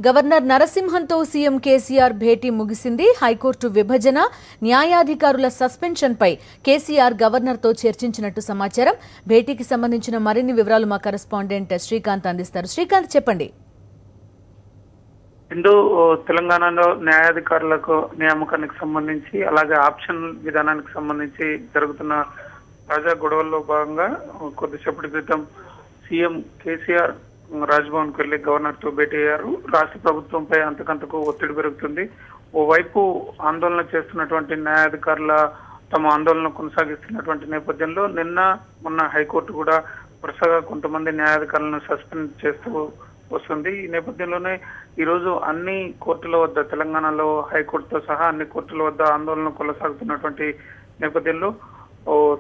Governor నరసింహన్తో CM KCR భేటీ ముగిసింది. High court విభజన, న్యాయాధికారుల సస్పెన్షన్పై కేసీఆర్ గవర్నర్తో చర్చించినట్టు సమాచారం. భేటీకి సంబంధించిన మరిన్ని వివరాలు మా కరెస్పాండెంట్ శ్రీకాంత్ అందిస్తారు. శ్రీకాంత్, చెప్పండి. తెలంగాణలో న్యాయాధికారులకు నియామకానికి సంబంధించి అలాగే ఆప్షన్ విధానానికి సంబంధించి జరుగుతున్న తాజా గొడవల్లో భాగంగా కొద్దిసేపటి క్రితం సీఎం కేసీఆర్ రాజ్భవన్ కు వెళ్లి గవర్నర్ తో భేటీ అయ్యారు. రాష్ట్ర ప్రభుత్వంపై అంతకంతకు ఒత్తిడి పెరుగుతుంది. ఓవైపు ఆందోళన చేస్తున్నటువంటి న్యాయాధికారుల తమ ఆందోళన కొనసాగిస్తున్నటువంటి నేపథ్యంలో మొన్న హైకోర్టు కూడా వరుసగా కొంతమంది న్యాయాధికారులను సస్పెండ్ చేస్తూ వస్తుంది. ఈ నేపథ్యంలోనే ఈ రోజు అన్ని కోర్టుల వద్ద, తెలంగాణలో హైకోర్టుతో సహా అన్ని కోర్టుల వద్ద ఆందోళన కొనసాగుతున్నటువంటి నేపథ్యంలో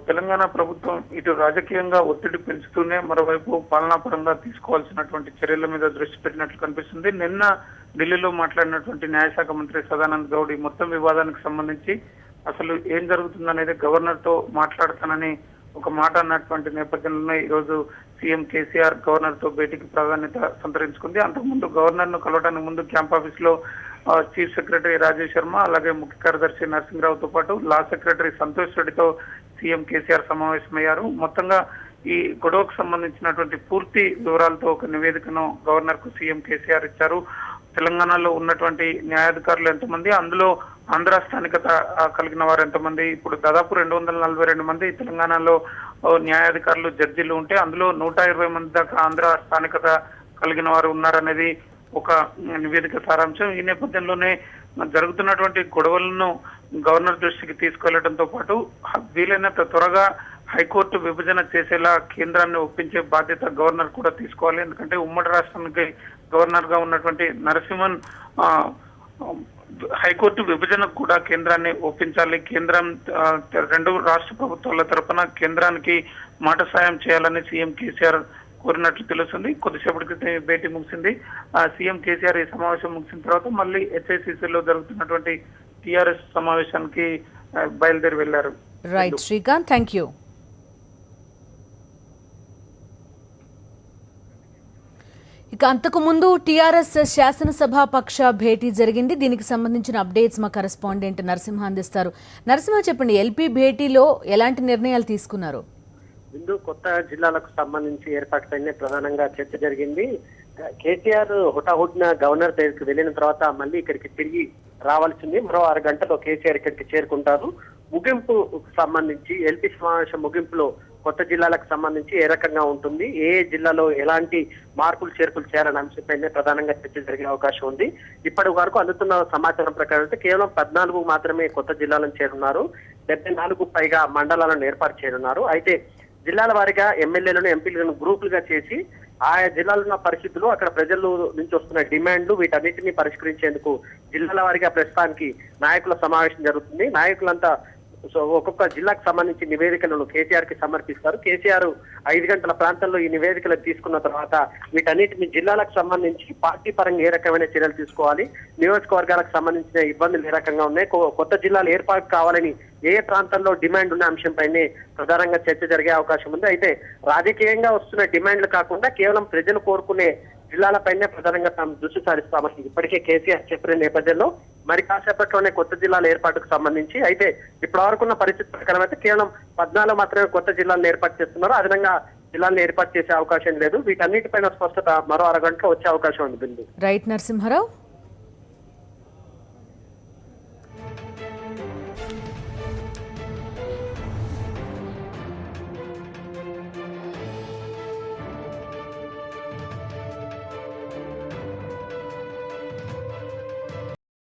తెలంగాణ ప్రభుత్వం ఇటు రాజకీయంగా ఒత్తిడి పెంచుతూనే మరోవైపు పాలనాపరంగా తీసుకోవాల్సినటువంటి చర్యల మీద దృష్టి పెట్టినట్లు కనిపిస్తుంది. నిన్న ఢిల్లీలో మాట్లాడినటువంటి న్యాయశాఖ మంత్రి సదానంద్ గౌడ్ ఈ మొత్తం వివాదానికి సంబంధించి అసలు ఏం జరుగుతుందనేది గవర్నర్ తో మాట్లాడతానని ఒక మాట అన్నటువంటి నేపథ్యంలోనే ఈ రోజు సీఎం కేసీఆర్ గవర్నర్ తో భేటీకి ప్రాధాన్యత సంతరించుకుంది. అంతకుముందు గవర్నర్ ను కలవడానికి ముందు క్యాంప్ ఆఫీస్ లో చీఫ్ సెక్రటరీ రాజేష్ శర్మ, అలాగే ముఖ్య కార్యదర్శి నరసింహరావుతో పాటు లా సెక్రటరీ సంతోష్ రెడ్డితో సీఎం కేసీఆర్ సమావేశమయ్యారు. మొత్తంగా ఈ గొడవకు సంబంధించినటువంటి పూర్తి వివరాలతో ఒక నివేదికను గవర్నర్ కు సీఎం కేసీఆర్ ఇచ్చారు. తెలంగాణలో ఉన్నటువంటి న్యాయాధికారులు ఎంతమంది, అందులో ఆంధ్ర స్థానికత కలిగిన వారు ఎంతమంది, ఇప్పుడు దాదాపు 242 మంది తెలంగాణలో న్యాయాధికారులు జడ్జీలు ఉంటే అందులో 120 మంది దాకా ఆంధ్ర స్థానికత కలిగిన వారు ఉన్నారనేది ఒక నివేదిక సారాంశం. ఈ నేపథ్యంలోనే జరుగుతున్నటువంటి గొడవలను గవర్నర్ దృష్టికి తీసుకెళ్లడంతో పాటు వీలైనంత త్వరగా హైకోర్టు విభజన చేసేలా కేంద్రాన్ని ఒప్పించే బాధ్యత గవర్నర్ కూడా తీసుకోవాలి. ఎందుకంటే ఉమ్మడి రాష్ట్రానికి గవర్నర్ గా ఉన్నటువంటి నరసింహన్ హైకోర్టు విభజనకు కూడా కేంద్రాన్ని ఒప్పించాలి. కేంద్రం రెండు రాష్ట్ర ప్రభుత్వాల తరఫున కేంద్రానికి మాట సాయం చేయాలని సీఎం కేసీఆర్ కోరినట్లు తెలుస్తుంది. కొద్దిసేపటి క్రితం భేటీ ముగిసింది. సీఎం కేసీఆర్ ఈ సమావేశం ముగిసిన తర్వాత మళ్ళీ హెచ్ఐసిసిలో జరుగుతున్నటువంటి టీఆర్ఎస్ సమావేశానికి బయలుదేరి వెళ్లారు. Right Srikanth, thank you. ఇక అంతకుముందు టీఆర్ఎస్ శాసనసభ పక్ష భేటీ జరిగింది. దీనికి సంబంధించిన అప్డేట్స్ మా కరెస్పాండెంట్ నరసింహ అందిస్తారు. నరసింహ, చెప్పండి, ఎల్పీ భేటీలో ఎలాంటి నిర్ణయాలు తీసుకున్నారు? ముందు కొత్త జిల్లాలకు సంబంధించి ఏర్పాటుపైనే ప్రధానంగా చర్చ జరిగింది. కేసీఆర్ హుటాహుటిన గవర్నర్ దగ్గరికి వెళ్ళిన తర్వాత మళ్ళీ ఇక్కడికి తిరిగి రావాల్సింది. మరో 6 గంటల్లో కేసీఆర్ ఇక్కడికి చేరుకుంటారు. ముగింపు సంబంధించి ఎల్పీ సమావేశం ముగింపులో కొత్త జిల్లాలకు సంబంధించి ఏ రకంగా ఉంటుంది, ఏ జిల్లాలో ఎలాంటి మార్పులు చేర్పులు చేయాలనే అంశంపైనే ప్రధానంగా చర్చ జరిగే అవకాశం ఉంది. ఇప్పటి వరకు అందుతున్న సమాచారం ప్రకారం అయితే కేవలం 14 మాత్రమే కొత్త జిల్లాలను చేరున్నారు. 74 పైగా మండలాలను ఏర్పాటు చేయనున్నారు. అయితే జిల్లాల వారీగా ఎమ్మెల్యేలను, ఎంపీలను గ్రూపులుగా చేసి ఆయా జిల్లాలో ఉన్న పరిస్థితులు, అక్కడ ప్రజల నుంచి వస్తున్న డిమాండ్లు, వీటన్నిటిని పరిష్కరించేందుకు జిల్లాల వారీగా ప్రస్తుతానికి నాయకుల సమావేశం జరుగుతుంది. నాయకులంతా ఒక్కొక్క జిల్లాకు సంబంధించి నివేదికలను కేసీఆర్ కి సమర్పిస్తారు. కేసీఆర్ 5 గంటల ప్రాంతంలో ఈ నివేదికలు తీసుకున్న తర్వాత వీటన్నిటిని జిల్లాలకు సంబంధించి పార్టీ పరంగా ఏ రకమైన చర్యలు తీసుకోవాలి, నియోజకవర్గాలకు సంబంధించిన ఇబ్బందులు ఏ రకంగా ఉన్నాయి, కొత్త జిల్లాలు ఏర్పాటు కావాలని ఏ ప్రాంతంలో డిమాండ్ ఉన్న అంశంపైనే ప్రధానంగా చర్చ జరిగే అవకాశం ఉంది. అయితే రాజకీయంగా వస్తున్న డిమాండ్లు కాకుండా కేవలం ప్రజలు కోరుకునే జిల్లాలపైనే ప్రధానంగా తాము దృష్టి సారిస్తామని ఇప్పటికే కేసీఆర్ చెప్పిన నేపథ్యంలో మరి కాసేపట్లోనే కొత్త జిల్లాల ఏర్పాటుకు సంబంధించి అయితే ఇప్పటి వరకున్న పరిస్థితి ప్రకారం అయితే కేవలం 14 మాత్రమే కొత్త జిల్లాలను ఏర్పాటు చేస్తున్నారు. అదనంగా జిల్లాలను ఏర్పాటు చేసే అవకాశం లేదు. వీటన్నిటిపైన స్పష్టత మరో 6 గంటలో వచ్చే అవకాశం ఉంది. రైట్ నరసింహారావు.